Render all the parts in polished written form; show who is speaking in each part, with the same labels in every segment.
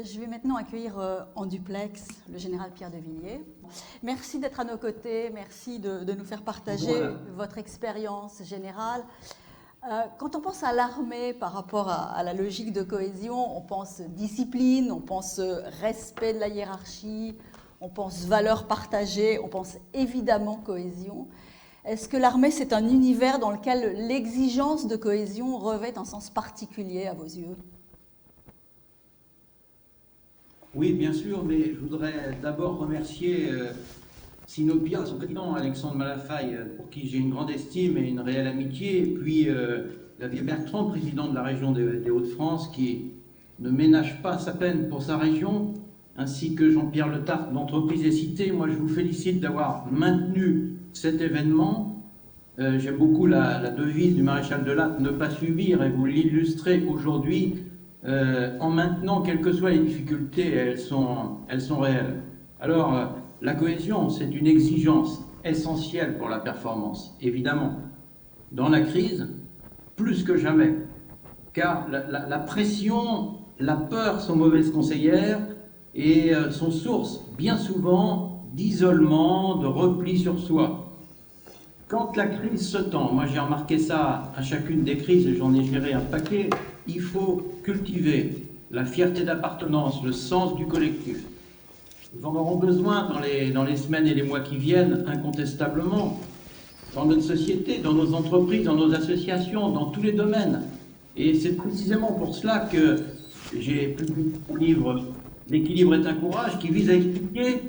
Speaker 1: Je vais maintenant accueillir en duplex le général Pierre de Villiers. Merci d'être à nos côtés, merci de nous faire partager votre expérience générale. Quand on pense à l'armée par rapport à la logique de cohésion, on pense discipline, on pense respect de la hiérarchie, on pense valeurs partagées, on pense évidemment cohésion. Est-ce que l'armée, c'est un univers dans lequel l'exigence de cohésion revêt un sens particulier à vos yeux ?
Speaker 2: Oui, bien sûr, mais je voudrais d'abord remercier Sinopia, son président Alexandre Malafaille, pour qui j'ai une grande estime et une réelle amitié, et puis Xavier Bertrand, président de la région des Hauts-de-France, qui ne ménage pas sa peine pour sa région, ainsi que Jean-Pierre Le Tartre d'Entreprise et Cité. Moi, je vous félicite d'avoir maintenu cet événement. J'aime beaucoup la devise du maréchal de Latte, ne pas subir, et vous l'illustrez aujourd'hui. En maintenant, quelles que soient les difficultés, elles sont réelles. Alors, la cohésion, c'est une exigence essentielle pour la performance, évidemment. Dans la crise, plus que jamais, car la pression, la peur sont mauvaises conseillères et sont source, bien souvent, d'isolement, de repli sur soi. Quand la crise se tend, moi j'ai remarqué ça à chacune des crises et j'en ai géré un paquet, il faut cultiver la fierté d'appartenance, le sens du collectif. Nous en aurons besoin dans les semaines et les mois qui viennent, incontestablement, dans notre société, dans nos entreprises, dans nos associations, dans tous les domaines. Et c'est précisément pour cela que j'ai publié mon livre « L'équilibre est un courage » qui vise à expliquer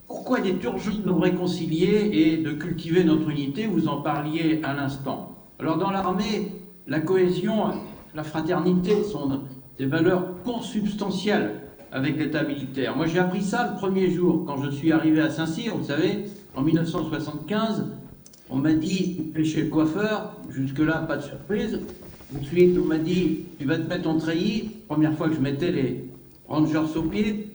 Speaker 2: pourquoi il est urgent de nous réconcilier et de cultiver notre unité. Vous en parliez à l'instant. Alors dans l'armée, la cohésion, la fraternité sont des valeurs consubstantielles avec l'état militaire. Moi j'ai appris ça le premier jour quand je suis arrivé à Saint-Cyr, vous savez, en 1975. On m'a dit, fais chez le coiffeur, jusque-là pas de surprise. Ensuite on m'a dit, tu vas te mettre en treillis, première fois que je mettais les rangers aux pieds.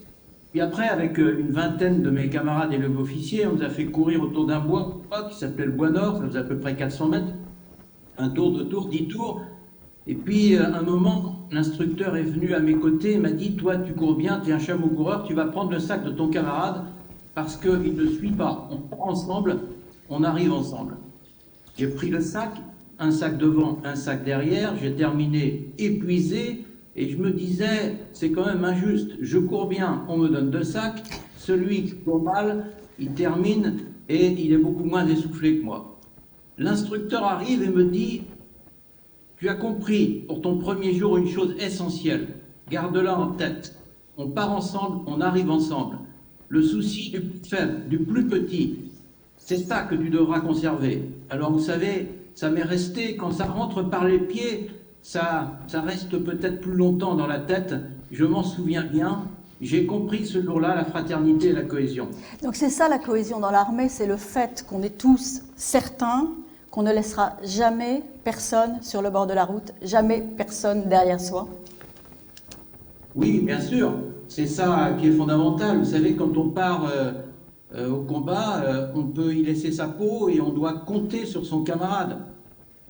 Speaker 2: Puis après, avec une vingtaine de mes camarades élèves officiers, on nous a fait courir autour d'un bois qui s'appelait le Bois Nord, ça faisait à peu près 400 mètres. Un tour, 2 tours, 10 tours. Et puis, à un moment, l'instructeur est venu à mes côtés et m'a dit, toi, tu cours bien, tu es un chameau coureur, tu vas prendre le sac de ton camarade parce qu'il ne suit pas. On court ensemble, on arrive ensemble. J'ai pris le sac, un sac devant, un sac derrière, j'ai terminé épuisé. Et je me disais, c'est quand même injuste. Je cours bien, on me donne 2 sacs. Celui qui court mal, il termine et il est beaucoup moins essoufflé que moi. L'instructeur arrive et me dit, tu as compris pour ton premier jour une chose essentielle. Garde-la en tête. On part ensemble, on arrive ensemble. Le souci du plus faible, du plus petit, c'est ça que tu devras conserver. Alors vous savez, ça m'est resté, quand ça rentre par les pieds, ça reste peut-être plus longtemps dans la tête, je m'en souviens bien. J'ai compris ce jour-là la fraternité et la cohésion.
Speaker 1: Donc c'est ça la cohésion dans l'armée, c'est le fait qu'on est tous certains qu'on ne laissera jamais personne sur le bord de la route, jamais personne derrière soi.
Speaker 2: Oui, bien sûr, c'est ça qui est fondamental. Vous savez, quand on part au combat, on peut y laisser sa peau et on doit compter sur son camarade.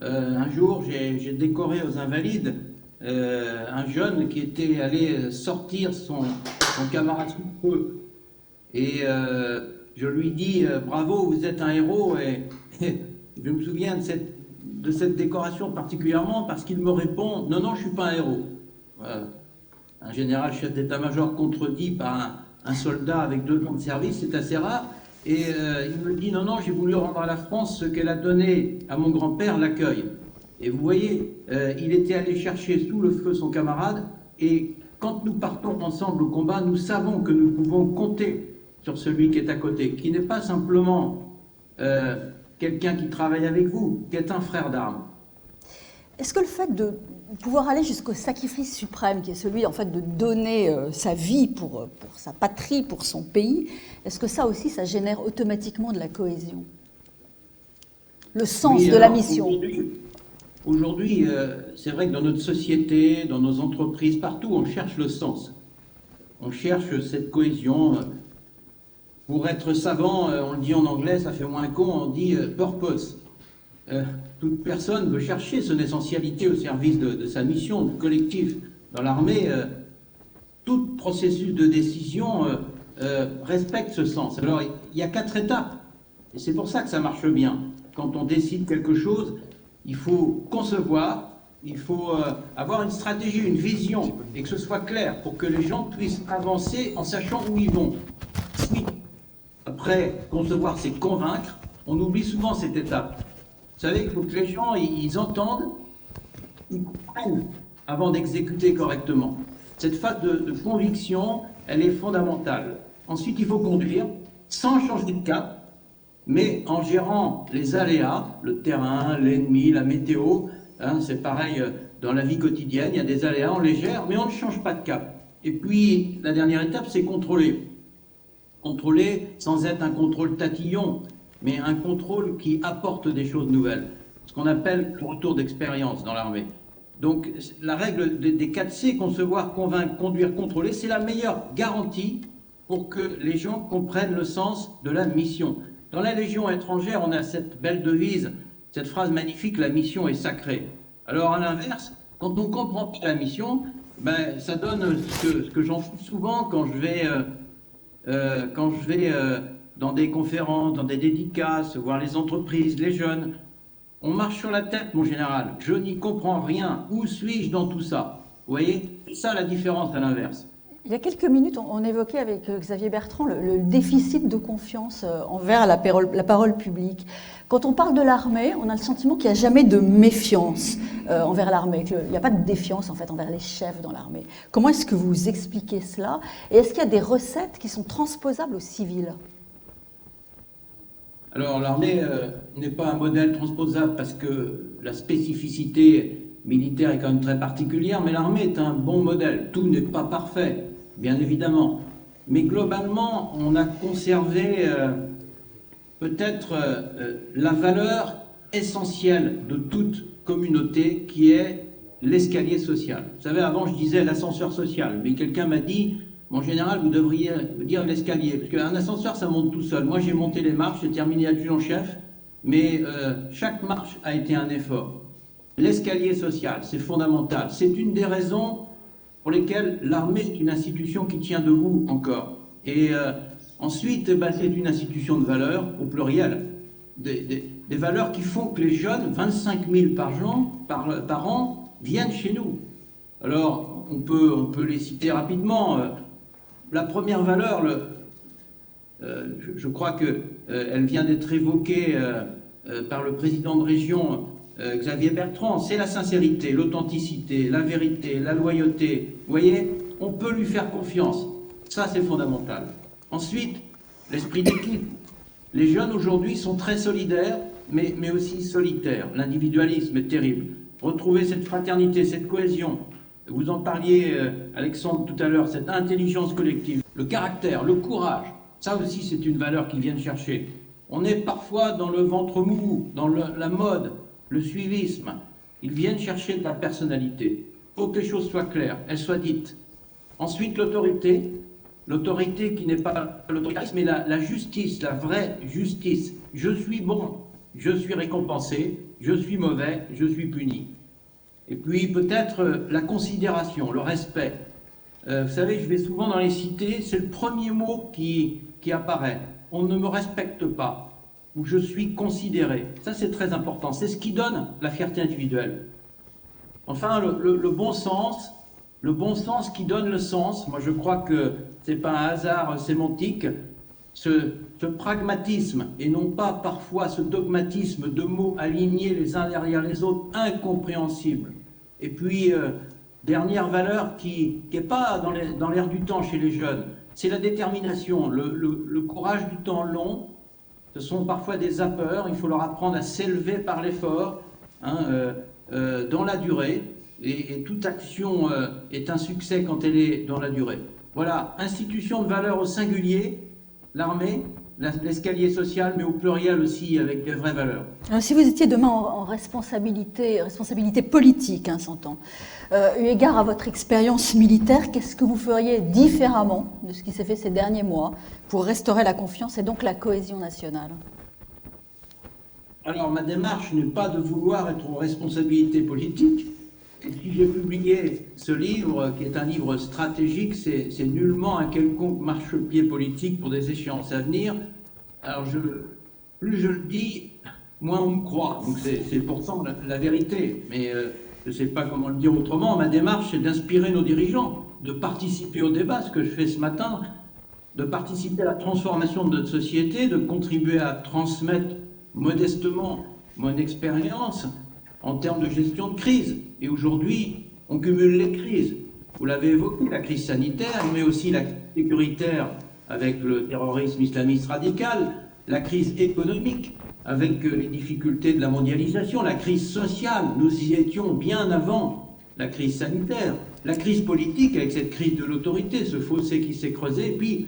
Speaker 2: Un jour, j'ai décoré aux Invalides un jeune qui était allé sortir son camarade sous le feu. Et je lui dis bravo, vous êtes un héros. Et je me souviens de cette décoration particulièrement parce qu'il me répond non, je ne suis pas un héros. Un général chef d'état-major contredit par un soldat avec 2 ans de service, c'est assez rare. Et il me dit, non, j'ai voulu rendre à la France ce qu'elle a donné à mon grand-père, l'accueil. Et vous voyez, il était allé chercher sous le feu son camarade, et quand nous partons ensemble au combat, nous savons que nous pouvons compter sur celui qui est à côté, qui n'est pas simplement quelqu'un qui travaille avec vous, qui est un frère d'armes.
Speaker 1: Est-ce que le fait de pouvoir aller jusqu'au sacrifice suprême, qui est celui en fait de donner sa vie pour sa patrie, pour son pays, est-ce que ça aussi, ça génère automatiquement de la cohésion ? Le sens de la mission.
Speaker 2: Aujourd'hui, c'est vrai que dans notre société, dans nos entreprises, partout, on cherche le sens. On cherche cette cohésion. Pour être savant, on le dit en anglais, ça fait moins con, on dit purpose. Toute personne veut chercher son essentialité au service de sa mission, du collectif. Dans l'armée, tout processus de décision respecte ce sens. Alors, il y a 4 étapes, et c'est pour ça que ça marche bien. Quand on décide quelque chose, il faut concevoir, il faut avoir une stratégie, une vision, et que ce soit clair pour que les gens puissent avancer en sachant où ils vont. Oui. Après, concevoir, c'est convaincre. On oublie souvent cette étape. Vous savez qu'il faut que les gens, ils entendent, ils comprennent avant d'exécuter correctement. Cette phase de conviction, elle est fondamentale. Ensuite, il faut conduire sans changer de cap, mais en gérant les aléas, le terrain, l'ennemi, la météo. C'est pareil dans la vie quotidienne, il y a des aléas, on les gère, mais on ne change pas de cap. Et puis, la dernière étape, c'est contrôler. Contrôler sans être un contrôle tatillon, mais un contrôle qui apporte des choses nouvelles. Ce qu'on appelle le retour d'expérience dans l'armée. Donc, la règle des 4C, concevoir, convaincre, conduire, contrôler, c'est la meilleure garantie pour que les gens comprennent le sens de la mission. Dans la Légion étrangère, on a cette belle devise, cette phrase magnifique, la mission est sacrée. Alors, à l'inverse, quand on ne comprend pas la mission, ça donne ce que j'en fous souvent quand je vais dans des conférences, dans des dédicaces, voir les entreprises, les jeunes. On marche sur la tête, mon général. Je n'y comprends rien. Où suis-je dans tout ça? Vous voyez? C'est ça la différence à l'inverse.
Speaker 1: Il y a quelques minutes, on évoquait avec Xavier Bertrand le déficit de confiance envers la parole publique. Quand on parle de l'armée, on a le sentiment qu'il n'y a jamais de méfiance envers l'armée, qu'il n'y a pas de défiance en fait envers les chefs dans l'armée. Comment est-ce que vous expliquez cela? Et est-ce qu'il y a des recettes qui sont transposables aux civils?
Speaker 2: Alors l'armée n'est pas un modèle transposable parce que la spécificité militaire est quand même très particulière, mais l'armée est un bon modèle. Tout n'est pas parfait, bien évidemment. Mais globalement, on a conservé peut-être la valeur essentielle de toute communauté qui est l'escalier social. Vous savez, avant je disais l'ascenseur social, mais quelqu'un m'a dit, mon général, vous devriez dire l'escalier, parce qu'un ascenseur ça monte tout seul. Moi j'ai monté les marches, j'ai terminé adjudant-chef, mais chaque marche a été un effort. L'escalier social, c'est fondamental. C'est une des raisons pour lesquelles l'armée est une institution qui tient debout encore. Et ensuite, c'est une institution de valeurs, au pluriel. Des valeurs qui font que les jeunes, 25 000 par an, viennent chez nous. Alors, on peut les citer rapidement. La première valeur, je crois qu'elle vient d'être évoquée par le président de région, Xavier Bertrand, c'est la sincérité, l'authenticité, la vérité, la loyauté. Vous voyez, on peut lui faire confiance. Ça, c'est fondamental. Ensuite, l'esprit d'équipe. Les jeunes aujourd'hui sont très solidaires, mais aussi solitaires. L'individualisme est terrible. Retrouver cette fraternité, cette cohésion. Vous en parliez, Alexandre, tout à l'heure, cette intelligence collective, le caractère, le courage. Ça aussi, c'est une valeur qu'ils viennent chercher. On est parfois dans le ventre mou, dans la mode, le suivisme. Ils viennent chercher de la personnalité. Il faut que les choses soient claires, elles soient dites. Ensuite, l'autorité. L'autorité qui n'est pas l'autoritarisme, mais la justice, la vraie justice. Je suis bon, je suis récompensé, je suis mauvais, je suis puni. Et puis peut-être la considération, le respect. Vous savez, je vais souvent dans les cités, c'est le premier mot qui apparaît. On ne me respecte pas, ou je suis considéré. Ça, c'est très important. C'est ce qui donne la fierté individuelle. Enfin, le bon sens qui donne le sens. Moi, je crois que ce n'est pas un hasard sémantique. Ce pragmatisme, et non pas parfois ce dogmatisme de mots alignés les uns derrière les autres, incompréhensibles. Et puis, dernière valeur qui n'est pas dans l'air du temps chez les jeunes, c'est la détermination, le courage du temps long. Ce sont parfois des zappeurs, il faut leur apprendre à s'élever par l'effort, dans la durée. Et toute action est un succès quand elle est dans la durée. Voilà, institution de valeur au singulier, l'armée, l'escalier social, mais au pluriel aussi, avec des vraies valeurs.
Speaker 1: Alors, si vous étiez demain en responsabilité politique, s'entend, eu égard à votre expérience militaire, qu'est-ce que vous feriez différemment de ce qui s'est fait ces derniers mois pour restaurer la confiance et donc la cohésion nationale?
Speaker 2: Alors, ma démarche n'est pas de vouloir être en responsabilité politique, si j'ai publié ce livre, qui est un livre stratégique, c'est nullement un quelconque marchepied politique pour des échéances à venir. Alors, plus je le dis, moins on me croit. Donc, c'est pourtant la vérité. Mais je ne sais pas comment le dire autrement. Ma démarche, c'est d'inspirer nos dirigeants, de participer au débat, ce que je fais ce matin, de participer à la transformation de notre société, de contribuer à transmettre modestement mon expérience en termes de gestion de crise. Et aujourd'hui, on cumule les crises. Vous l'avez évoqué, la crise sanitaire, mais aussi la crise sécuritaire avec le terrorisme islamiste radical, la crise économique avec les difficultés de la mondialisation, la crise sociale, nous y étions bien avant la crise sanitaire, la crise politique avec cette crise de l'autorité, ce fossé qui s'est creusé, et puis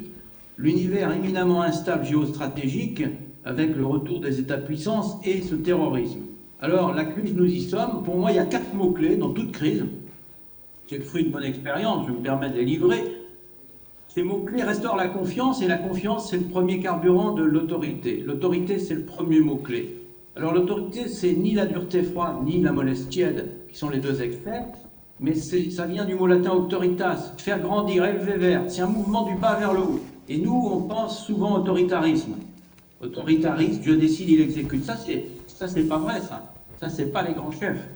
Speaker 2: l'univers éminemment instable géostratégique avec le retour des États-puissances et ce terrorisme. Alors, la crise, nous y sommes. Pour moi, il y a 4 mots-clés dans toute crise. C'est le fruit de mon expérience, je me permets de les livrer. Ces mots-clés restaurent la confiance, et la confiance, c'est le premier carburant de l'autorité. L'autorité, c'est le premier mot-clé. Alors, l'autorité, c'est ni la dureté froide, ni la mollesse tiède, qui sont les deux experts, mais ça vient du mot latin auctoritas, faire grandir, élever vers. C'est un mouvement du bas vers le haut. Et nous, on pense souvent autoritarisme. Autoritarisme, je décide, il exécute. Ça, c'est pas vrai, ça. Ça, c'est pas les grands chefs.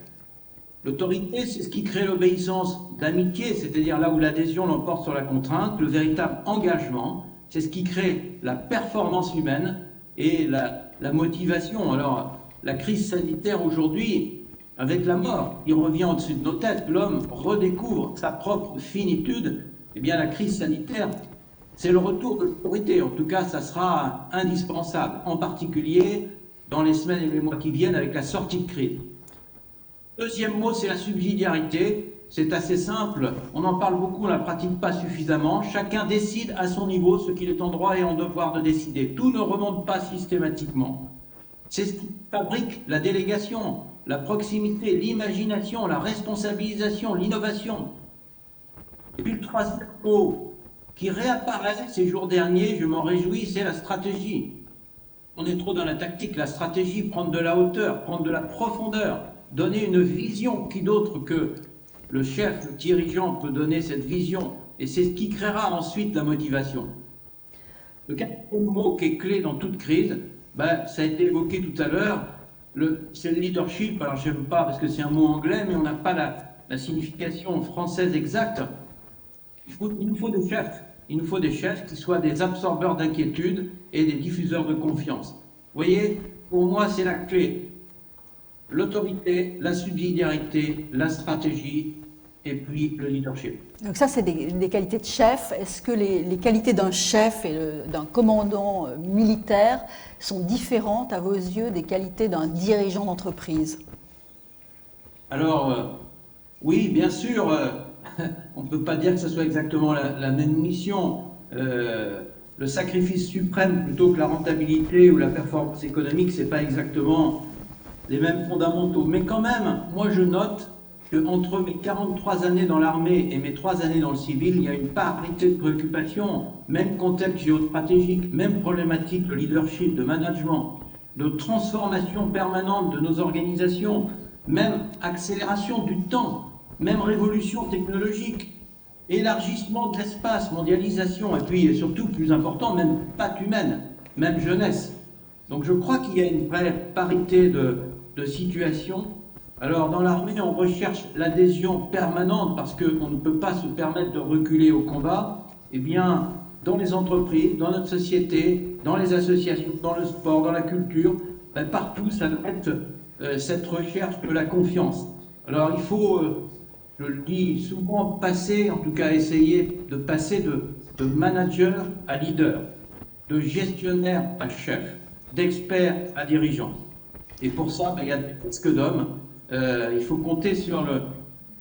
Speaker 2: L'autorité, c'est ce qui crée l'obéissance d'amitié, c'est-à-dire là où l'adhésion l'emporte sur la contrainte, le véritable engagement, c'est ce qui crée la performance humaine et la motivation. Alors, la crise sanitaire aujourd'hui, avec la mort qui revient au-dessus de nos têtes, l'homme redécouvre sa propre finitude. Eh bien, la crise sanitaire, c'est le retour de l'autorité. En tout cas, ça sera indispensable, en particulier dans les semaines et les mois qui viennent avec la sortie de crise. Deuxième mot, c'est la subsidiarité. C'est assez simple. On en parle beaucoup, on ne la pratique pas suffisamment. Chacun décide à son niveau ce qu'il est en droit et en devoir de décider. Tout ne remonte pas systématiquement. C'est ce qui fabrique la délégation, la proximité, l'imagination, la responsabilisation, l'innovation. Et puis le troisième mot qui réapparaît ces jours derniers, je m'en réjouis, c'est la stratégie. On est trop dans la tactique. La stratégie, prendre de la hauteur, prendre de la profondeur, donner une vision. Qui d'autre que le chef, le dirigeant peut donner cette vision, et c'est ce qui créera ensuite la motivation. Le quatrième mot qui est clé dans toute crise, ça a été évoqué tout à l'heure, c'est le leadership. Alors je n'aime pas parce que c'est un mot anglais, mais on n'a pas la signification française exacte. Il nous faut des chefs. Il nous faut des chefs qui soient des absorbeurs d'inquiétude et des diffuseurs de confiance. Vous voyez, pour moi, c'est la clé. L'autorité, la subsidiarité, la stratégie et puis le leadership.
Speaker 1: Donc ça, c'est des qualités de chef. Est-ce que les qualités d'un chef et d'un commandant militaire sont différentes à vos yeux des qualités d'un dirigeant d'entreprise?
Speaker 2: Alors, oui, bien sûr. On ne peut pas dire que ce soit exactement la même mission. Le sacrifice suprême plutôt que la rentabilité ou la performance économique, ce n'est pas exactement les mêmes fondamentaux. Mais quand même, moi je note qu'entre mes 43 années dans l'armée et mes 3 années dans le civil, il y a une parité de préoccupations, même contexte géostratégique, même problématique de leadership, de management, de transformation permanente de nos organisations, même accélération du temps, même révolution technologique, élargissement de l'espace, mondialisation, et puis surtout, plus important, même patte humaine, même jeunesse. Donc je crois qu'il y a une vraie parité de situation. Alors dans l'armée, on recherche l'adhésion permanente parce qu'on ne peut pas se permettre de reculer au combat. Eh bien, dans les entreprises, dans notre société, dans les associations, dans le sport, dans la culture, partout, ça doit être cette recherche de la confiance. Alors il faut... je le dis souvent, passer, en tout cas essayer de passer de manager à leader, de gestionnaire à chef, d'expert à dirigeant. Et pour ça, il y a presque d'hommes. Il faut compter sur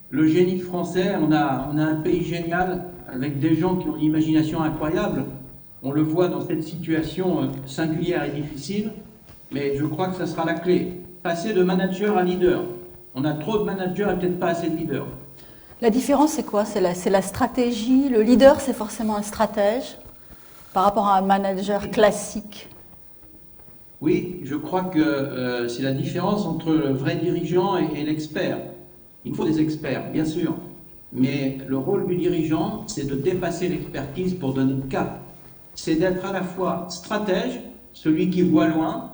Speaker 2: le génie français. On a un pays génial avec des gens qui ont une imagination incroyable. On le voit dans cette situation singulière et difficile, mais je crois que ça sera la clé. Passer de manager à leader. On a trop de managers et peut-être pas assez de leaders.
Speaker 1: La différence, c'est quoi? C'est la stratégie. Le leader, c'est forcément un stratège par rapport à un manager classique.
Speaker 2: Oui, je crois que c'est la différence entre le vrai dirigeant et l'expert. Il faut des experts, bien sûr. Mais le rôle du dirigeant, c'est de dépasser l'expertise pour donner le cap. C'est d'être à la fois stratège, celui qui voit loin,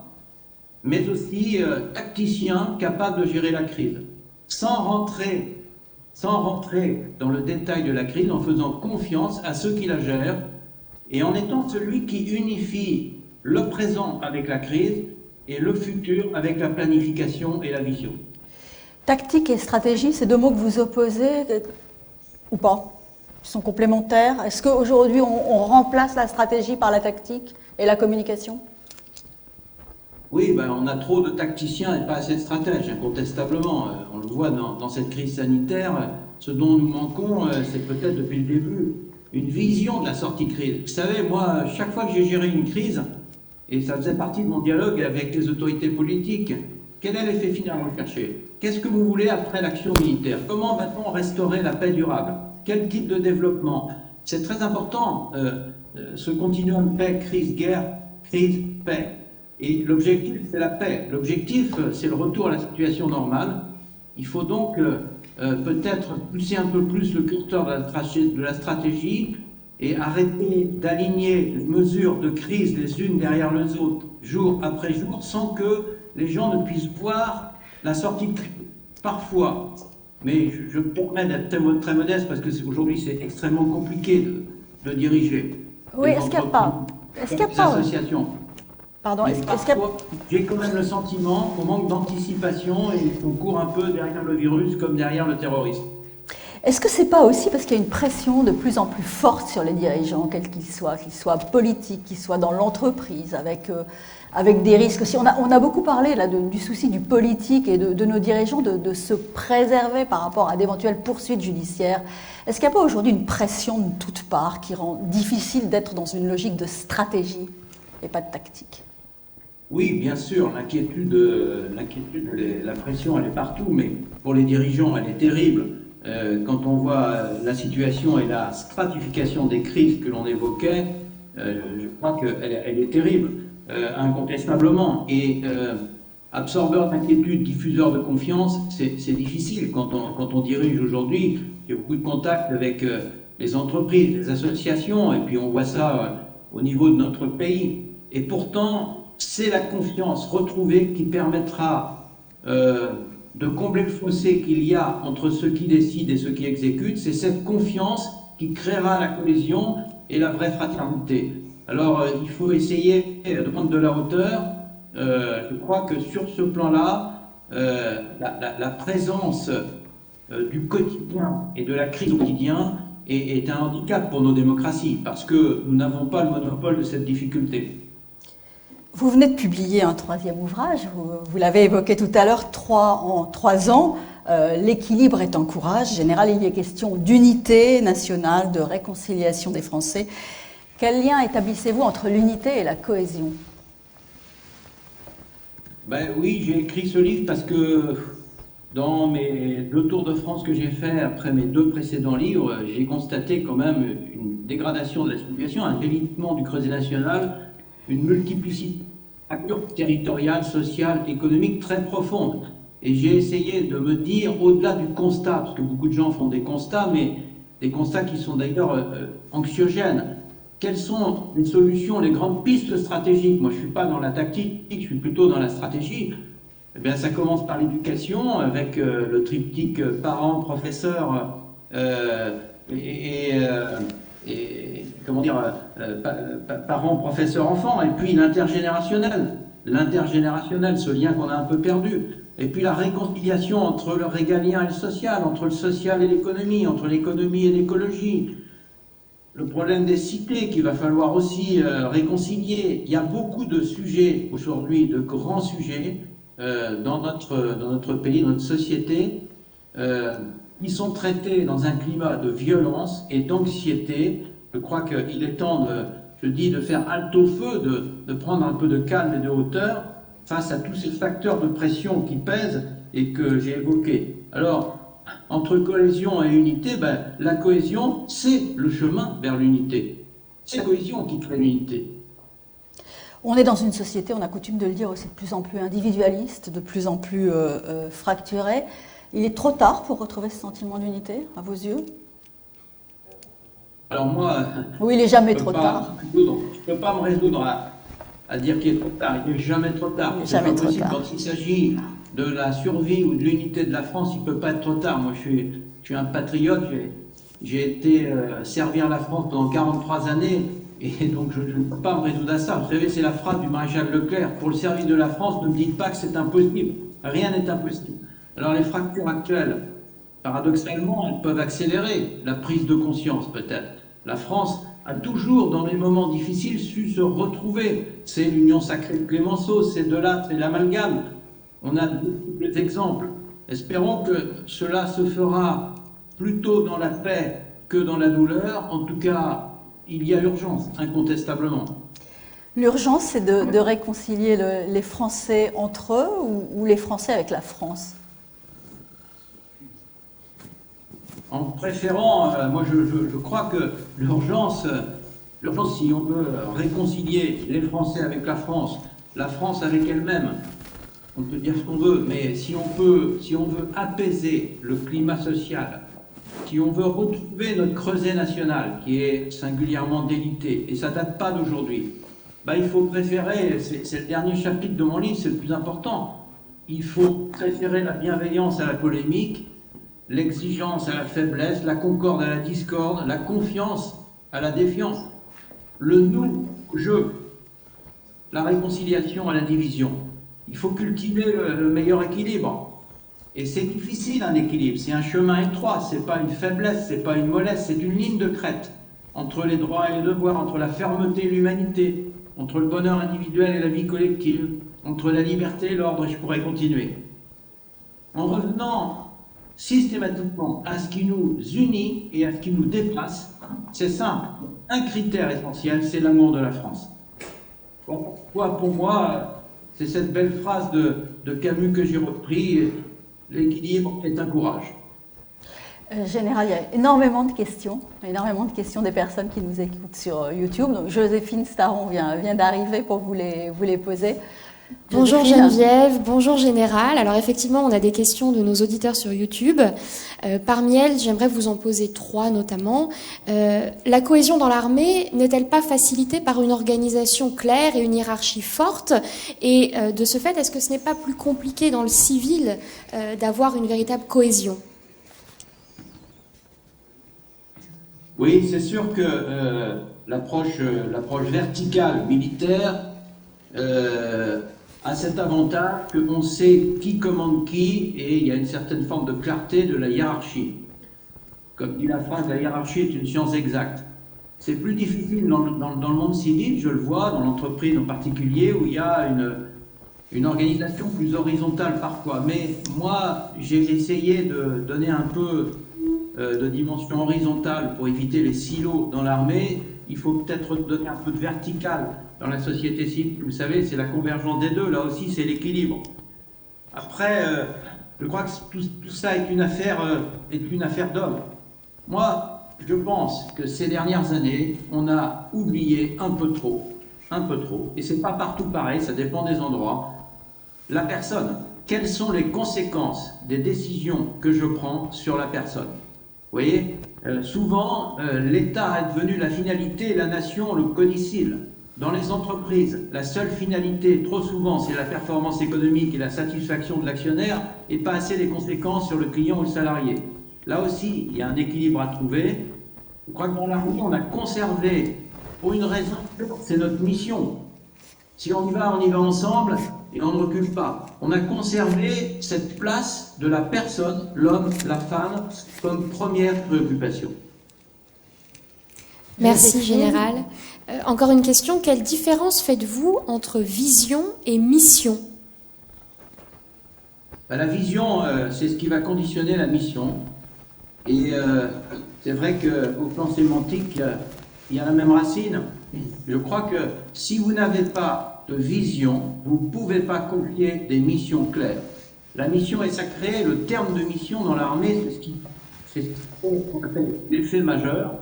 Speaker 2: mais aussi tacticien, capable de gérer la crise, sans rentrer dans le détail de la crise, en faisant confiance à ceux qui la gèrent et en étant celui qui unifie le présent avec la crise et le futur avec la planification et la vision.
Speaker 1: Tactique et stratégie, c'est deux mots que vous opposez ou pas? Ils sont complémentaires? Est-ce qu'aujourd'hui on remplace la stratégie par la tactique et la communication?
Speaker 2: Oui, on a trop de tacticiens et pas assez de stratèges, incontestablement. On le voit dans cette crise sanitaire. Ce dont nous manquons, c'est peut-être depuis le début une vision de la sortie de crise. Vous savez, moi, chaque fois que j'ai géré une crise, et ça faisait partie de mon dialogue avec les autorités politiques, quel est l'effet final recherché? Qu'est-ce que vous voulez après l'action militaire? Comment va-t-on restaurer la paix durable? Quel type de développement? C'est très important, ce continuum paix, crise, guerre, crise, paix. Et l'objectif, c'est la paix. L'objectif, c'est le retour à la situation normale. Il faut donc peut-être pousser un peu plus le curseur de la stratégie et arrêter d'aligner les mesures de crise les unes derrière les autres, jour après jour, sans que les gens ne puissent voir la sortie de crise. Parfois, mais je me permets d'être très modeste parce qu'aujourd'hui c'est extrêmement compliqué de diriger.
Speaker 1: Oui, est-ce qu'il n'y a pas
Speaker 2: des associations.
Speaker 1: Pardon,
Speaker 2: j'ai quand même le sentiment qu'on manque d'anticipation et qu'on court un peu derrière le virus comme derrière le terrorisme.
Speaker 1: Est-ce que c'est pas aussi parce qu'il y a une pression de plus en plus forte sur les dirigeants, quels qu'ils soient politiques, qu'ils soient dans l'entreprise, avec des risques aussi. On a beaucoup parlé là, du souci du politique et de nos dirigeants de se préserver par rapport à d'éventuelles poursuites judiciaires. Est-ce qu'il n'y a pas aujourd'hui une pression de toutes parts qui rend difficile d'être dans une logique de stratégie et pas de tactique?
Speaker 2: Oui, bien sûr, l'inquiétude, la pression, elle est partout, mais pour les dirigeants, elle est terrible. Quand on voit la situation et la stratification des crises que l'on évoquait, je crois qu'elle est terrible, incontestablement. Et absorbeur d'inquiétude, diffuseur de confiance, c'est difficile quand on dirige aujourd'hui. Il y a beaucoup de contacts avec les entreprises, les associations, et puis on voit ça au niveau de notre pays. Et pourtant, c'est la confiance retrouvée qui permettra de combler le fossé qu'il y a entre ceux qui décident et ceux qui exécutent. C'est cette confiance qui créera la cohésion et la vraie fraternité. Alors, il faut essayer de prendre de la hauteur. Je crois que sur ce plan-là, la présence du quotidien et de la crise au quotidien est un handicap pour nos démocraties, parce que nous n'avons pas le monopole de cette difficulté.
Speaker 1: Vous venez de publier un troisième ouvrage, vous l'avez évoqué tout à l'heure, en 3 ans, l'équilibre est en courage. En général, il y est question d'unité nationale, de réconciliation des Français. Quel lien établissez-vous entre l'unité et la cohésion?
Speaker 2: Oui, j'ai écrit ce livre parce que dans mes 2 tours de France que j'ai fait après mes 2 précédents livres, j'ai constaté quand même une dégradation de la situation, un délitement du creuset national, une multiplicité d'acteurs territoriales, sociales, économiques très profondes. Et j'ai essayé de me dire, au-delà du constat, parce que beaucoup de gens font des constats, mais des constats qui sont d'ailleurs anxiogènes, quelles sont les solutions, les grandes pistes stratégiques? Moi, je ne suis pas dans la tactique, je suis plutôt dans la stratégie. Eh bien, ça commence par l'éducation, avec le triptyque parents, professeurs parents, professeurs, enfants, et puis l'intergénérationnel, ce lien qu'on a un peu perdu, et puis la réconciliation entre le régalien et le social, entre le social et l'économie, entre l'économie et l'écologie, le problème des cités qu'il va falloir aussi réconcilier. Il y a beaucoup de sujets aujourd'hui, de grands sujets dans notre pays, dans notre société, qui sont traités dans un climat de violence et d'anxiété. Je crois qu'il est temps, de faire halte au feu, de prendre un peu de calme et de hauteur face à tous ces facteurs de pression qui pèsent et que j'ai évoqués. Alors, entre cohésion et unité, la cohésion, c'est le chemin vers l'unité. C'est la cohésion qui crée l'unité.
Speaker 1: On est dans une société, on a coutume de le dire aussi, de plus en plus individualiste, de plus en plus fracturée. Il est trop tard pour retrouver ce sentiment d'unité, à vos yeux?
Speaker 2: Alors moi,
Speaker 1: oui, il n'est jamais trop tard.
Speaker 2: Je ne peux pas me résoudre à dire qu'il est trop tard. Il n'est jamais trop tard. C'est pas possible. Quand il s'agit de la survie ou de l'unité de la France, il ne peut pas être trop tard. Moi, je suis un patriote. J'ai été servir la France pendant 43 années. Et donc, je ne peux pas me résoudre à ça. Vous savez, c'est la phrase du maréchal Leclerc. Pour le service de la France, ne me dites pas que c'est impossible. Rien n'est impossible. Alors, les fractures actuelles, paradoxalement, elles peuvent accélérer la prise de conscience, peut-être. La France a toujours, dans les moments difficiles, su se retrouver. C'est l'union sacrée de Clémenceau, c'est de là, c'est l'amalgame. On a des exemples. Espérons que cela se fera plutôt dans la paix que dans la douleur. En tout cas, il y a urgence, incontestablement.
Speaker 1: L'urgence, c'est de réconcilier les Français entre eux ou les Français avec la France?
Speaker 2: En préférant, moi je crois que l'urgence, si on veut réconcilier les Français avec la France avec elle-même, on peut dire ce qu'on veut, mais si on veut apaiser le climat social, si on veut retrouver notre creuset national qui est singulièrement délité, et ça ne date pas d'aujourd'hui, il faut préférer, c'est le dernier chapitre de mon livre, c'est le plus important, il faut préférer la bienveillance à la polémique, l'exigence à la faiblesse, la concorde à la discorde, la confiance à la défiance, le nous-je, la réconciliation à la division. Il faut cultiver le meilleur équilibre. Et c'est difficile un équilibre, c'est un chemin étroit, c'est pas une faiblesse, c'est pas une mollesse, c'est une ligne de crête entre les droits et les devoirs, entre la fermeté et l'humanité, entre le bonheur individuel et la vie collective, entre la liberté et l'ordre, et je pourrais continuer. En revenant systématiquement à ce qui nous unit et à ce qui nous dépasse, c'est simple. Un critère essentiel, c'est l'amour de la France. Pour moi, c'est cette belle phrase de Camus que j'ai repris, l'équilibre est un courage.
Speaker 1: Général, il y a énormément de questions des personnes qui nous écoutent sur YouTube. Donc, Joséphine Staron vient d'arriver pour vous les poser.
Speaker 3: Bonjour Geneviève, bonjour Général. Alors effectivement, on a des questions de nos auditeurs sur YouTube. Parmi elles, j'aimerais vous en poser 3 notamment. La cohésion dans l'armée n'est-elle pas facilitée par une organisation claire et une hiérarchie forte? Et de ce fait, est-ce que ce n'est pas plus compliqué dans le civil d'avoir une véritable cohésion?
Speaker 2: Oui, c'est sûr que l'approche verticale militaire a cet avantage qu'on sait qui commande qui et il y a une certaine forme de clarté de la hiérarchie. Comme dit la phrase, la hiérarchie est une science exacte. C'est plus difficile dans le monde civil, je le vois, dans l'entreprise en particulier, où il y a une organisation plus horizontale parfois. Mais moi, j'ai essayé de donner un peu de dimension horizontale pour éviter les silos dans l'armée. Il faut peut-être donner un peu de vertical dans la société civile. Vous savez, c'est la convergence des deux. Là aussi, c'est l'équilibre. Après, je crois que tout ça est une affaire d'hommes. Moi, je pense que ces dernières années, on a oublié un peu trop. Et c'est pas partout pareil, ça dépend des endroits. La personne. Quelles sont les conséquences des décisions que je prends sur la personne? Vous voyez, souvent, l'État est devenu la finalité et la nation le codicile. Dans les entreprises, la seule finalité, trop souvent, c'est la performance économique et la satisfaction de l'actionnaire et pas assez les conséquences sur le client ou le salarié. Là aussi, il y a un équilibre à trouver. Je crois que dans l'armée, on a conservé, pour une raison, c'est notre mission. Si on y va ensemble et on ne recule pas. On a conservé cette place de la personne, l'homme, la femme, comme première préoccupation.
Speaker 3: Merci, Général. Encore une question. Quelle différence faites-vous entre vision et mission?
Speaker 2: La vision, c'est ce qui va conditionner la mission. Et c'est vrai qu'au plan sémantique, il y a la même racine. Je crois que si vous n'avez pas de vision, vous ne pouvez pas confier des missions claires. La mission est sacrée. Le terme de mission dans l'armée, c'est ce qu'on appelle l'effet majeur,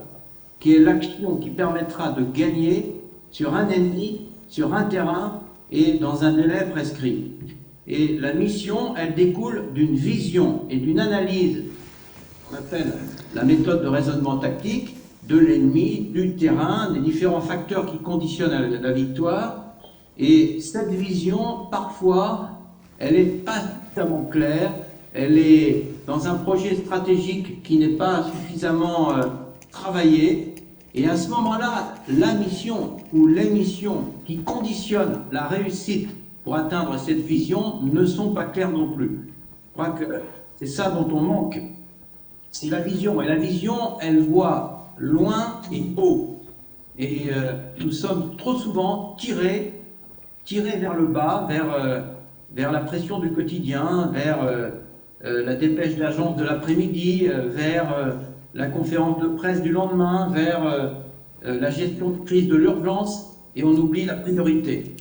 Speaker 2: qui est l'action qui permettra de gagner sur un ennemi, sur un terrain et dans un délai prescrit. Et la mission, elle découle d'une vision et d'une analyse, qu'on appelle la méthode de raisonnement tactique, de l'ennemi, du terrain, des différents facteurs qui conditionnent la victoire. Et cette vision, parfois, elle n'est pas suffisamment claire, elle est dans un projet stratégique qui n'est pas suffisamment travaillé. Et à ce moment-là, la mission ou les missions qui conditionnent la réussite pour atteindre cette vision ne sont pas claires non plus. Je crois que c'est ça dont on manque. C'est la vision. Et la vision, elle voit loin et haut. Et nous sommes trop souvent tirés vers le bas, vers la pression du quotidien, vers la dépêche d'agence de l'après-midi, vers la conférence de presse du lendemain, vers la gestion de crise de l'urgence, et on oublie la priorité.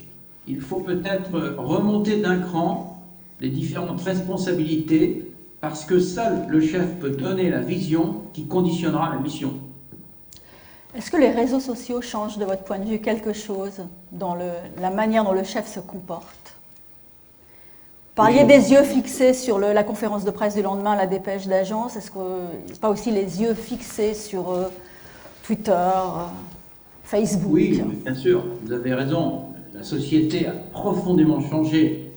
Speaker 2: Il faut peut-être remonter d'un cran les différentes responsabilités, parce que seul le chef peut donner la vision qui conditionnera la mission.
Speaker 1: Est-ce que les réseaux sociaux changent, de votre point de vue, quelque chose dans la manière dont le chef se comporte? Vous parliez des yeux fixés sur la conférence de presse du lendemain, la dépêche d'agence. Est-ce que c'est pas aussi les yeux fixés sur Twitter, Facebook?
Speaker 2: Oui, bien sûr, vous avez raison. La société a profondément changé.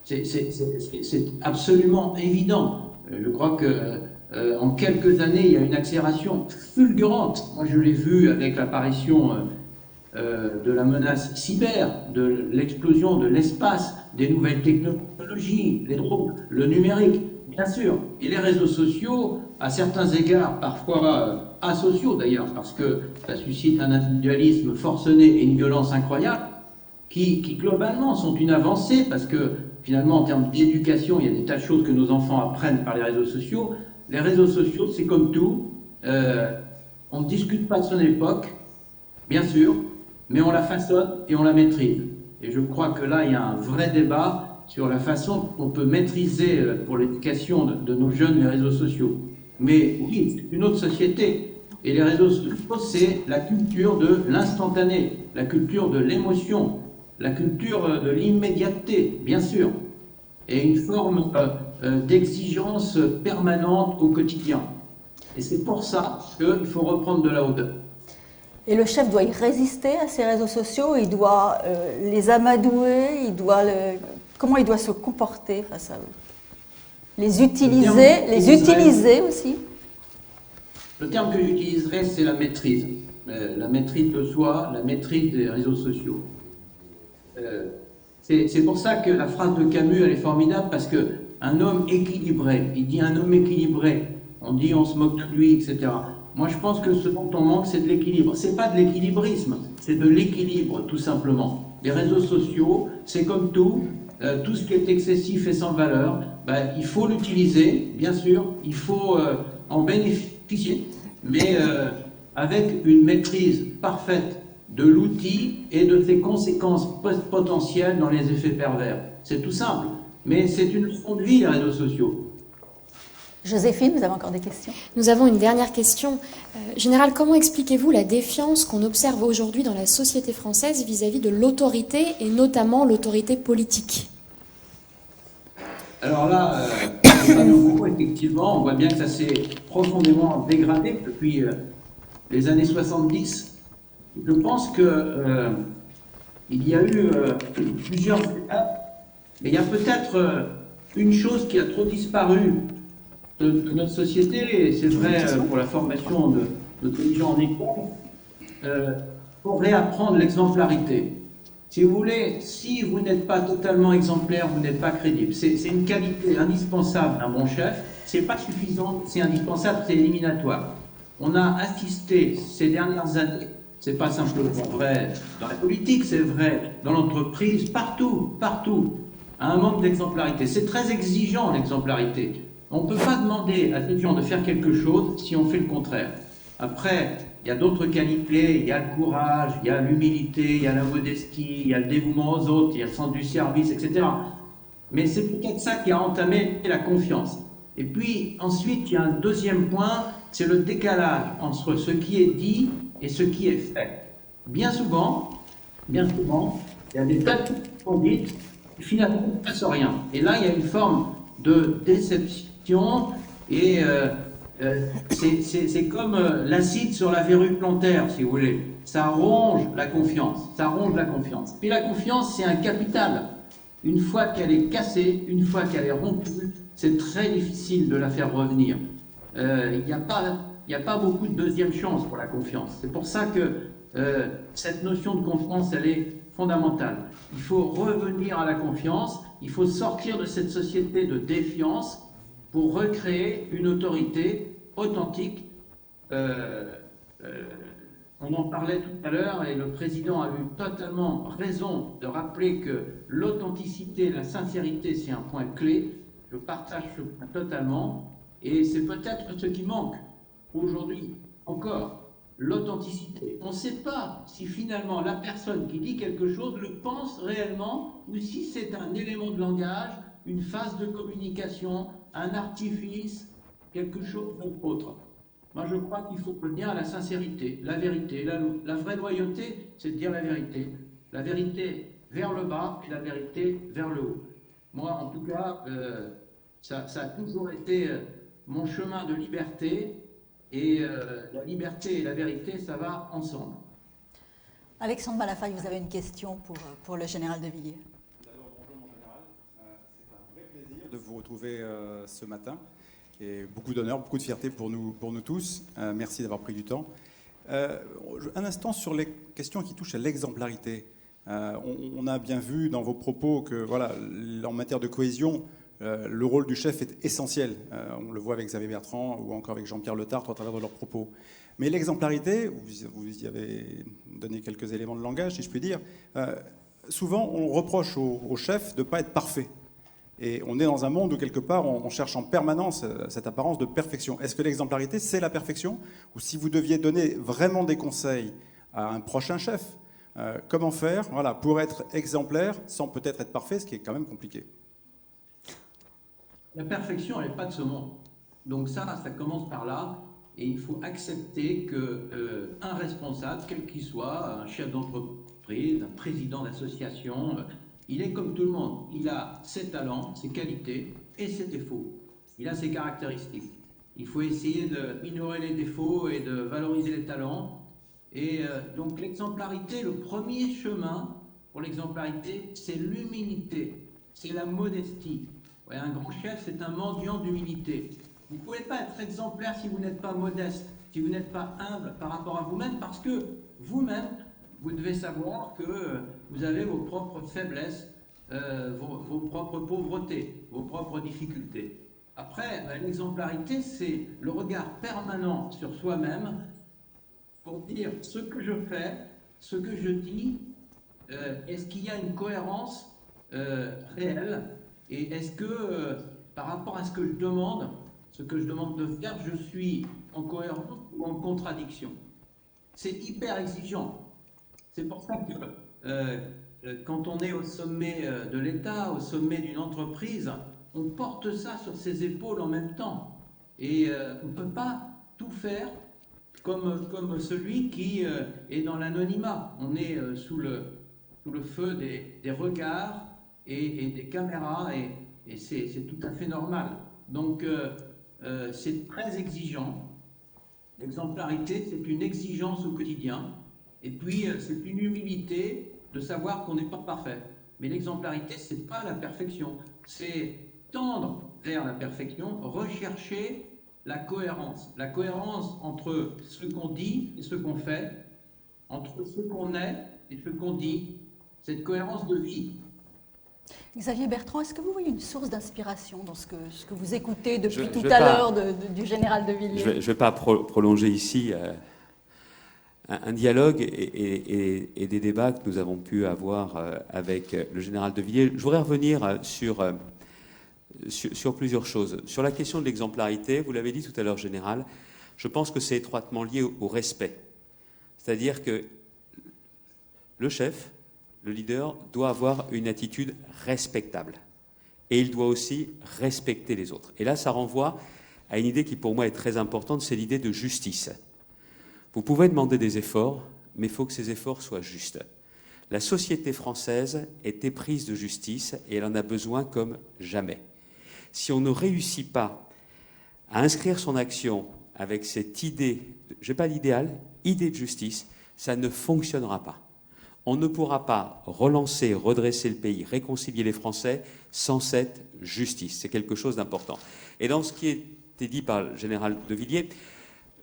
Speaker 2: C'est absolument évident. Je crois que en quelques années, il y a une accélération fulgurante. Moi, je l'ai vu avec l'apparition de la menace cyber, de l'explosion de l'espace, des nouvelles technologies, les drones, le numérique, bien sûr. Et les réseaux sociaux, à certains égards, parfois asociaux d'ailleurs, parce que ça suscite un individualisme forcené et une violence incroyable, qui globalement sont une avancée, parce que finalement, en termes d'éducation, il y a des tas de choses que nos enfants apprennent par les réseaux sociaux. Les réseaux sociaux, c'est comme tout, on ne discute pas de son époque, bien sûr, mais on la façonne et on la maîtrise. Et je crois que là, il y a un vrai débat sur la façon qu'on peut maîtriser pour l'éducation de nos jeunes les réseaux sociaux. Mais oui, c'est une autre société. Et les réseaux sociaux, c'est la culture de l'instantané, la culture de l'émotion, la culture de l'immédiateté, bien sûr, et une forme d'exigence permanente au quotidien. Et c'est pour ça qu'il faut reprendre de la hauteur.
Speaker 1: Et le chef doit y résister à ces réseaux sociaux, il doit les amadouer, comment il doit se comporter face à eux? Les utiliser aussi?
Speaker 2: Le terme que j'utiliserais, c'est la maîtrise. La maîtrise de soi, la maîtrise des réseaux sociaux. C'est pour ça que la phrase de Camus, elle est formidable, parce qu'un homme équilibré, il dit un homme équilibré, on dit on se moque de lui, etc. Moi, je pense que ce dont on manque, c'est de l'équilibre. C'est pas de l'équilibrisme, c'est de l'équilibre, tout simplement. Les réseaux sociaux, c'est comme tout ce qui est excessif et sans valeur, il faut l'utiliser, bien sûr, il faut en bénéficier, mais avec une maîtrise parfaite de l'outil et de ses conséquences potentielles dans les effets pervers. C'est tout simple, mais c'est une leçon de vie, les réseaux sociaux.
Speaker 1: Joséphine, vous avez encore des questions?
Speaker 3: Nous avons une dernière question. Général, comment expliquez-vous la défiance qu'on observe aujourd'hui dans la société française vis-à-vis de l'autorité, et notamment l'autorité politique?
Speaker 2: Alors là, effectivement, on voit bien que ça s'est profondément dégradé depuis les années 70. Je pense que il y a eu plusieurs étapes, mais il y a peut-être une chose qui a trop disparu de notre société, et c'est vrai pour la formation de nos gens en école, pour réapprendre l'exemplarité. Si vous voulez, si vous n'êtes pas totalement exemplaire, vous n'êtes pas crédible. C'est une qualité indispensable d'un bon chef. C'est pas suffisant, c'est indispensable, c'est éliminatoire. On a assisté ces dernières années, c'est pas simplement vrai dans la politique, c'est vrai dans l'entreprise, partout, à un manque d'exemplarité. C'est très exigeant, l'exemplarité. On ne peut pas demander à ces gens de faire quelque chose si on fait le contraire. Après, il y a d'autres qualités, il y a le courage, il y a l'humilité, il y a la modestie, il y a le dévouement aux autres, il y a le sens du service, etc. Mais c'est peut-être ça qui a entamé la confiance. Et puis ensuite, il y a un deuxième point, c'est le décalage entre ce qui est dit et ce qui est fait. Bien souvent, Il y a des tas de choses qui sont dites, et finalement, il ne passe rien. Et là, il y a une forme de déception, et c'est comme l'acide sur la verrue plantaire, si vous voulez. Ça ronge la confiance, ça ronge la confiance. Puis la confiance, c'est un capital. Une fois qu'elle est cassée, une fois qu'elle est rompue, c'est très difficile de la faire revenir. Il n'y a pas beaucoup de deuxième chance pour la confiance. C'est pour ça que cette notion de confiance, elle est fondamentale. Il faut revenir à la confiance, il faut sortir de cette société de défiance pour recréer une autorité authentique. On en parlait tout à l'heure et le président a eu totalement raison de rappeler que l'authenticité, la sincérité, c'est un point clé. Je partage ce point totalement et c'est peut-être ce qui manque aujourd'hui encore, l'authenticité. On ne sait pas si finalement la personne qui dit quelque chose le pense réellement ou si c'est un élément de langage, une phase de communication, un artifice, quelque chose d'autre. Moi, je crois qu'il faut revenir à la sincérité, la vérité. La vraie loyauté, c'est de dire la vérité. La vérité vers le bas et la vérité vers le haut. Moi, en tout cas, ça a toujours été mon chemin de liberté. Et la liberté et la vérité, ça va ensemble.
Speaker 1: Alexandre Malafaille, vous avez une question pour le général de Villiers.
Speaker 4: D'abord, bonjour mon général. C'est un vrai plaisir de vous retrouver ce matin. Et beaucoup d'honneur, beaucoup de fierté pour nous tous. Merci d'avoir pris du temps. Un instant sur les questions qui touchent à l'exemplarité. On a bien vu dans vos propos que, voilà, en matière de cohésion, le rôle du chef est essentiel. On le voit avec Xavier Bertrand ou encore avec Jean-Pierre Letartre à travers de leurs propos. Mais l'exemplarité, vous y avez donné quelques éléments de langage, si je puis dire, souvent on reproche au chef de ne pas être parfait. Et on est dans un monde où, quelque part, on cherche en permanence cette apparence de perfection. Est-ce que l'exemplarité, c'est la perfection? Ou si vous deviez donner vraiment des conseils à un prochain chef, comment faire, voilà, pour être exemplaire sans peut-être être parfait, ce qui est quand même compliqué?
Speaker 2: La perfection, elle n'est pas de ce monde. Donc ça commence par là. Et il faut accepter qu'un responsable, quel qu'il soit, un chef d'entreprise, un président d'association, il est comme tout le monde. Il a ses talents, ses qualités et ses défauts. Il a ses caractéristiques. Il faut essayer de minorer les défauts et de valoriser les talents. Et donc l'exemplarité, le premier chemin pour l'exemplarité, c'est l'humilité, c'est la modestie. Ouais, un grand chef, c'est un mendiant d'humilité. Vous ne pouvez pas être exemplaire si vous n'êtes pas modeste, si vous n'êtes pas humble par rapport à vous-même, parce que vous-même, vous devez savoir que vous avez vos propres faiblesses, vos propres pauvretés, vos propres difficultés. Après, l'exemplarité, c'est le regard permanent sur soi-même pour dire ce que je fais, ce que je dis, est-ce qu'il y a une cohérence réelle et est-ce que par rapport à ce que je demande, ce que je demande de faire, je suis en cohérence ou en contradiction. C'est hyper exigeant. C'est pour ça que quand on est au sommet de l'État, au sommet d'une entreprise, on porte ça sur ses épaules en même temps. Et on ne peut pas tout faire comme celui qui est dans l'anonymat. On est sous le feu des regards et des caméras, et c'est tout à fait normal. Donc, c'est très exigeant. L'exemplarité, c'est une exigence au quotidien. Et puis, c'est une humilité de savoir qu'on n'est pas parfait. Mais l'exemplarité, ce n'est pas la perfection. C'est tendre vers la perfection, rechercher la cohérence. La cohérence entre ce qu'on dit et ce qu'on fait, entre ce qu'on est et ce qu'on dit. Cette cohérence de vie.
Speaker 1: Xavier Bertrand, est-ce que vous voyez une source d'inspiration dans ce que vous écoutez depuis tout à l'heure du général de Villiers?
Speaker 5: Je ne vais pas prolonger ici un dialogue et des débats que nous avons pu avoir avec le général de Villiers. Je voudrais revenir sur plusieurs choses. Sur la question de l'exemplarité, vous l'avez dit tout à l'heure, général, je pense que c'est étroitement lié au respect. C'est-à-dire que le chef, le leader, doit avoir une attitude respectable. Et il doit aussi respecter les autres. Et là, ça renvoie à une idée qui, pour moi, est très importante, c'est l'idée de justice. Vous pouvez demander des efforts, mais il faut que ces efforts soient justes. La société française est éprise de justice et elle en a besoin comme jamais. Si on ne réussit pas à inscrire son action avec cette idée, je n'ai pas d'idéal, idée de justice, ça ne fonctionnera pas. On ne pourra pas relancer, redresser le pays, réconcilier les Français sans cette justice. C'est quelque chose d'important. Et dans ce qui a été dit par le général de Villiers,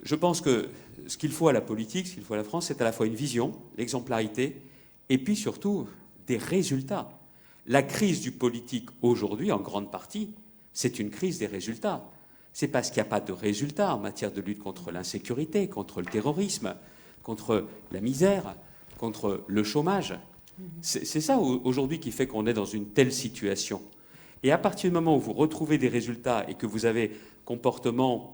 Speaker 5: je pense que ce qu'il faut à la politique, ce qu'il faut à la France, c'est à la fois une vision, l'exemplarité, et puis surtout des résultats. La crise du politique aujourd'hui, en grande partie, c'est une crise des résultats. C'est parce qu'il n'y a pas de résultats en matière de lutte contre l'insécurité, contre le terrorisme, contre la misère, contre le chômage. C'est ça aujourd'hui qui fait qu'on est dans une telle situation. Et à partir du moment où vous retrouvez des résultats et que vous avez comportement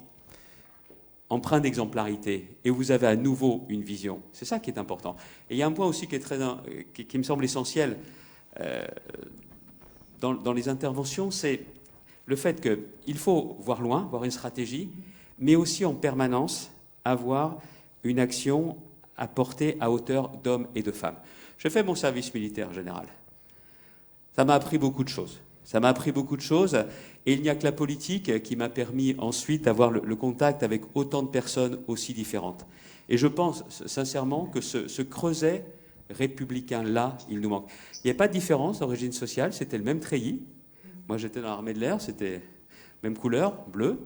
Speaker 5: empreint d'exemplarité et vous avez à nouveau une vision, c'est ça qui est important. Et il y a un point aussi qui me semble essentiel dans les interventions, c'est le fait qu'il faut voir loin, voir une stratégie, mais aussi en permanence avoir une action à porter à hauteur d'hommes et de femmes. Je fais mon service militaire général. Ça m'a appris beaucoup de choses. Et il n'y a que la politique qui m'a permis ensuite d'avoir le contact avec autant de personnes aussi différentes. Et je pense sincèrement que ce creuset républicain-là, il nous manque. Il n'y a pas de différence d'origine sociale, c'était le même treillis. Moi, j'étais dans l'armée de l'air, c'était même couleur, bleu.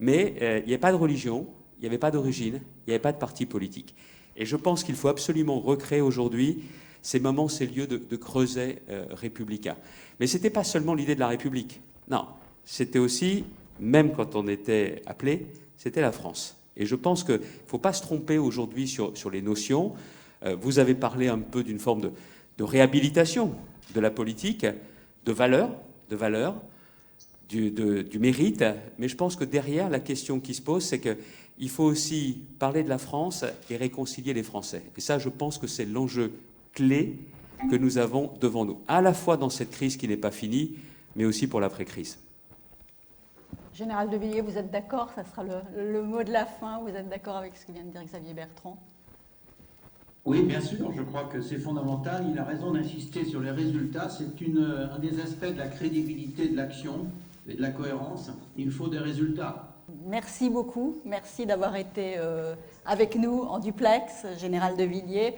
Speaker 5: Mais il n'y avait pas de religion, il n'y avait pas d'origine, il n'y avait pas de parti politique. Et je pense qu'il faut absolument recréer aujourd'hui ces moments, ces lieux de creuset républicain. Mais ce n'était pas seulement l'idée de la République. Non, c'était aussi, même quand on était appelé, c'était la France. Et je pense qu'il ne faut pas se tromper aujourd'hui sur les notions. Vous avez parlé un peu d'une forme de réhabilitation de la politique, de valeur, du mérite. Mais je pense que derrière, la question qui se pose, c'est qu'il faut aussi parler de la France et réconcilier les Français. Et ça, je pense que c'est l'enjeu clé que nous avons devant nous, à la fois dans cette crise qui n'est pas finie, mais aussi pour l'après-crise.
Speaker 1: Général de Villiers, vous êtes d'accord? Ça sera le mot de la fin. Vous êtes d'accord avec ce que vient de dire Xavier Bertrand?
Speaker 2: Oui, bien sûr, je crois que c'est fondamental. Il a raison d'insister sur les résultats. C'est un des aspects de la crédibilité de l'action et de la cohérence. Il faut des résultats.
Speaker 1: Merci beaucoup. Merci d'avoir été avec nous en duplex, Général de Villiers.